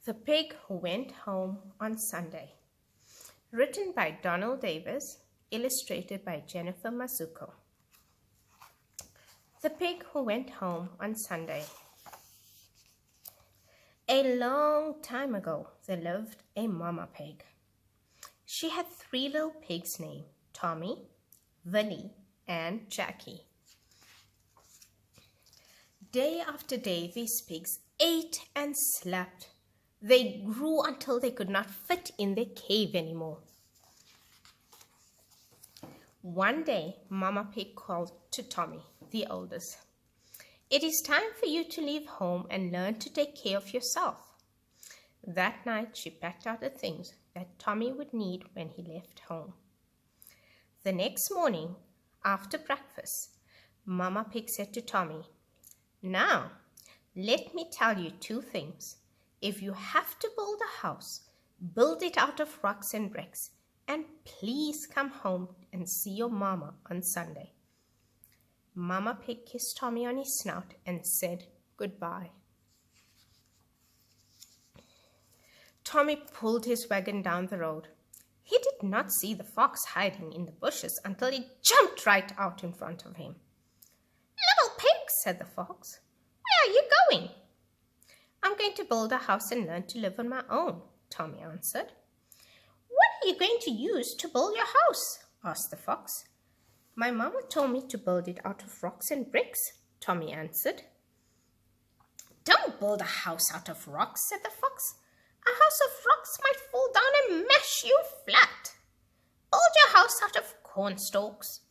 The Pig Who Went Home on Sunday. Written by Donald Davis, illustrated by Jennifer Mazzucco. The Pig Who Went Home on Sunday. A long time ago, there lived a mama pig. She had 3 little pigs named Tommy, Willie, and Jackie. Day after day, these pigs ate and slept. They grew until they could not fit in their cave anymore. One day, Mama Pig called to Tommy, the oldest. "It is time for you to leave home and learn to take care of yourself." That night, she packed out the things that Tommy would need when he left home. The next morning, after breakfast, Mama Pig said to Tommy, "Now, let me tell you 2 things. If you have to build a house, build it out of rocks and bricks, and please come home and see your mama on Sunday." Mama Pig kissed Tommy on his snout and said goodbye. Tommy pulled his wagon down the road. He did not see the fox hiding in the bushes until he jumped right out in front of him. "Little pig," said the fox, "where are you going?" "I'm going to build a house and learn to live on my own," Tommy answered. "What are you going to use to build your house?" asked the fox. "My mama told me to build it out of rocks and bricks," Tommy answered. "Don't build a house out of rocks," said the fox. "A house of rocks might fall down and mash you flat. Build your house out of cornstalks."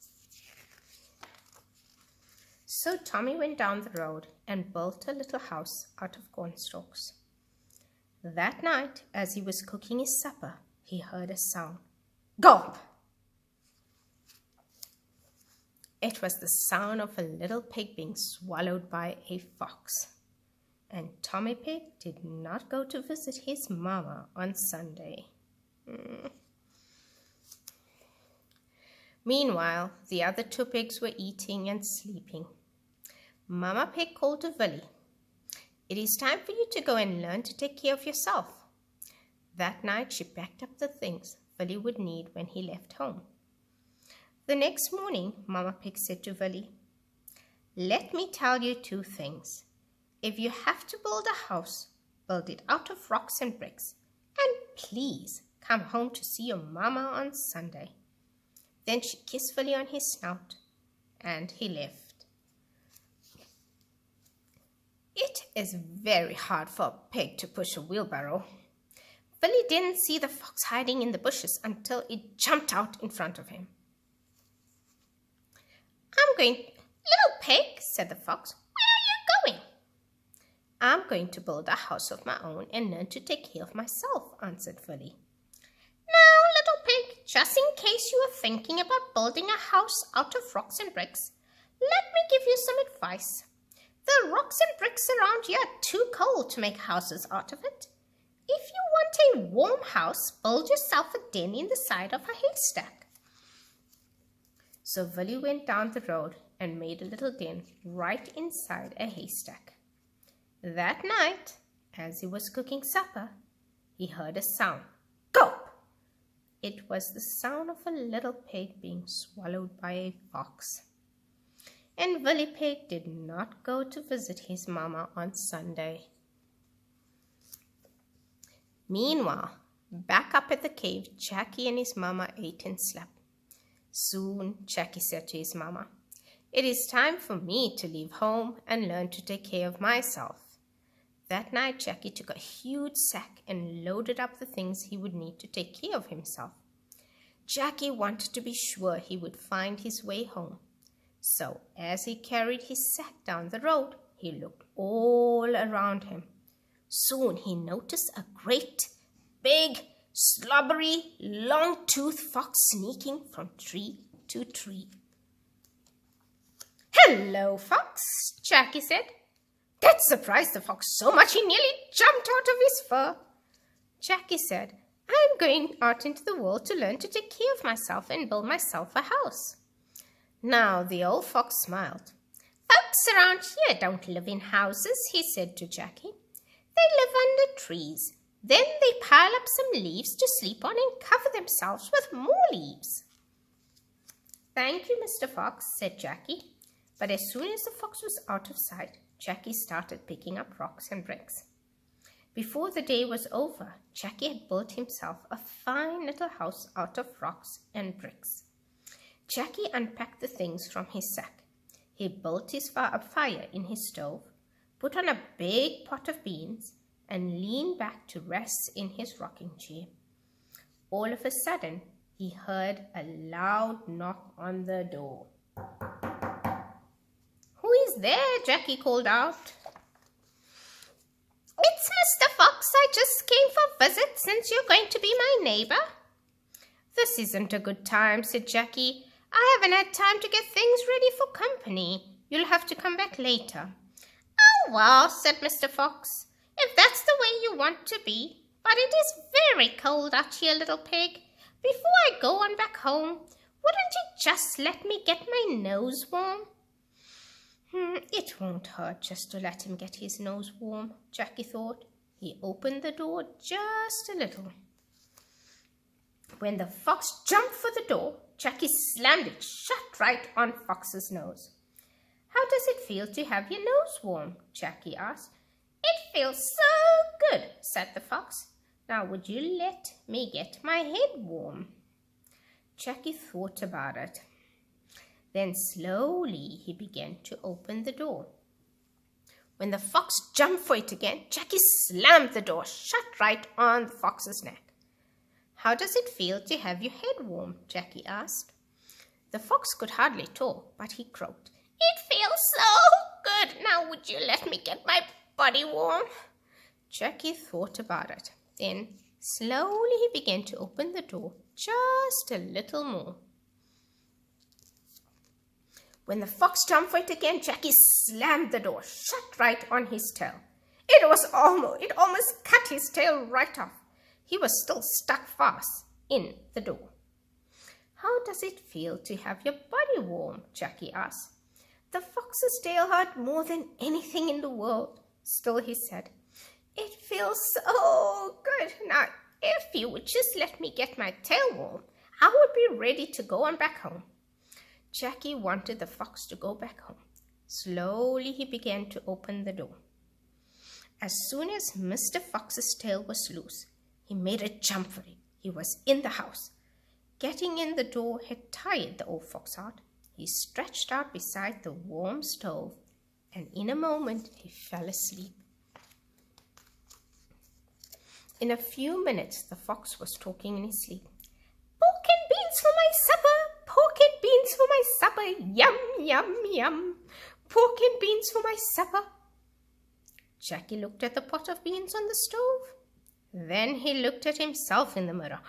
So Tommy went down the road and built a little house out of cornstalks. That night, as he was cooking his supper, he heard a sound. Gulp! It was the sound of a little pig being swallowed by a fox. And Tommy Pig did not go to visit his mama on Sunday. Meanwhile, the other 2 pigs were eating and sleeping. Mama Pig called to Willie. "It is time for you to go and learn to take care of yourself." That night, she packed up the things Willie would need when he left home. The next morning, Mama Pig said to Willie, "Let me tell you 2 things. If you have to build a house, build it out of rocks and bricks, and please come home to see your mama on Sunday." Then she kissed Willie on his snout, and he left. It is very hard for a pig to push a wheelbarrow. Willie didn't see the fox hiding in the bushes until it jumped out in front of him. "Little pig," said the fox, "where are you going?" "I'm going to build a house of my own and learn to take care of myself," answered Willie. "Now, little pig, just in case you are thinking about building a house out of rocks and bricks, let me give you some advice. The rocks and bricks around here are too cold to make houses out of it. If you want a warm house, build yourself a den in the side of a haystack." So Willie went down the road and made a little den right inside a haystack. That night, as he was cooking supper, he heard a sound. Gulp! It was the sound of a little pig being swallowed by a fox. And Willie Pig did not go to visit his mama on Sunday. Meanwhile, back up at the cave, Jackie and his mama ate and slept. Soon, Jackie said to his mama, "It is time for me to leave home and learn to take care of myself." That night, Jackie took a huge sack and loaded up the things he would need to take care of himself. Jackie wanted to be sure he would find his way home. So, as he carried his sack down the road, he looked all around him. Soon he noticed a great, big, slobbery, long-toothed fox sneaking from tree to tree. "Hello, Fox," Jackie said. That surprised the fox so much he nearly jumped out of his fur. Jackie said, "I'm going out into the world to learn to take care of myself and build myself a house." Now the old fox smiled. "Folks around here don't live in houses," he said to Jackie. "They live under trees. Then they pile up some leaves to sleep on and cover themselves with more leaves. Thank you, Mr. Fox, said Jackie. But as soon as the fox was out of sight, Jackie started picking up rocks and bricks. Before the day was over, Jackie had built himself a fine little house out of rocks and bricks. Jackie unpacked the things from his sack. He built his fire in his stove, put on a big pot of beans, and leaned back to rest in his rocking chair. All of a sudden, he heard a loud knock on the door. "Who is there?" Jackie called out. "It's Mr. Fox. I just came for a visit since you're going to be my neighbor." "This isn't a good time," said Jackie. "I haven't had time to get things ready for company. You'll have to come back later." "Oh, well," said Mr. Fox, "if that's the way you want to be. But it is very cold out here, little pig. Before I go on back home, wouldn't you just let me get my nose warm?" It won't hurt just to let him get his nose warm, Jackie thought. He opened the door just a little. When the fox jumped for the door, Jackie slammed it shut right on Fox's nose. "How does it feel to have your nose warm?" Jackie asked. "It feels so good," said the fox. "Now would you let me get my head warm?" Jackie thought about it. Then slowly he began to open the door. When the fox jumped for it again, Jackie slammed the door shut right on the fox's neck. "How does it feel to have your head warm?" Jackie asked. The fox could hardly talk, but he croaked. "It feels so good. Now would you let me get my body warm?" Jackie thought about it. Then slowly he began to open the door just a little more. When the fox jumped for it again, Jackie slammed the door shut right on his tail. It almost cut his tail right off. He was still stuck fast in the door. "How does it feel to have your body warm?" Jackie asked. The fox's tail hurt more than anything in the world. Still he said, "It feels so good. Now, if you would just let me get my tail warm, I would be ready to go on back home." Jackie wanted the fox to go back home. Slowly he began to open the door. As soon as Mr. Fox's tail was loose, he made a jump for it. He was in the house. Getting in the door had tired the old fox out. He stretched out beside the warm stove, and in a moment he fell asleep. In a few minutes, the fox was talking in his sleep. "Pork and beans for my supper, pork and beans for my supper, yum, yum, yum, pork and beans for my supper." Jackie looked at the pot of beans on the stove. Then he looked at himself in the mirror.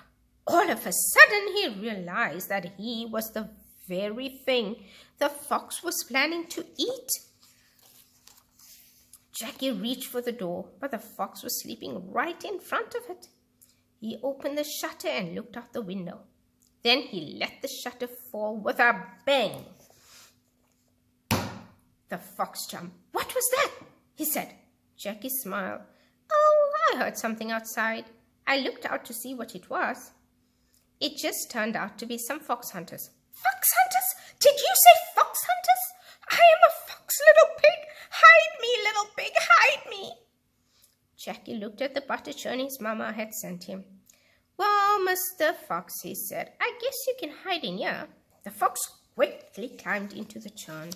All of a sudden, he realized that he was the very thing the fox was planning to eat. Jackie reached for the door, but the fox was sleeping right in front of it. He opened the shutter and looked out the window. Then he let the shutter fall with a bang. The fox jumped. "What was that?" he said. Jackie smiled. "Oh, I heard something outside. I looked out to see what it was. It just turned out to be some fox hunters." "Fox hunters? Did you say fox hunters? I am a fox, little pig. Hide me, little pig, hide me." Jackie looked at the butter churn his mama had sent him. "Well, Mr. Fox," he said, "I guess you can hide in here." The fox quickly climbed into the churn.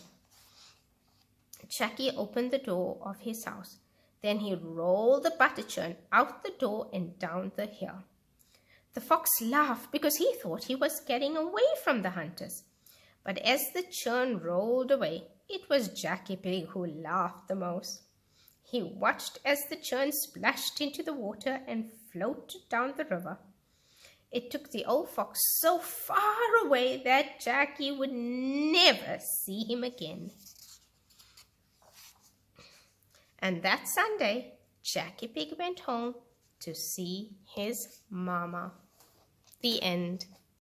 Jackie opened the door of his house. Then he rolled the butter churn out the door and down the hill. The fox laughed because he thought he was getting away from the hunters. But as the churn rolled away, it was Jackie Pig who laughed the most. He watched as the churn splashed into the water and floated down the river. It took the old fox so far away that Jackie would never see him again. And that Sunday, Jackie Pig went home to see his mama. The end.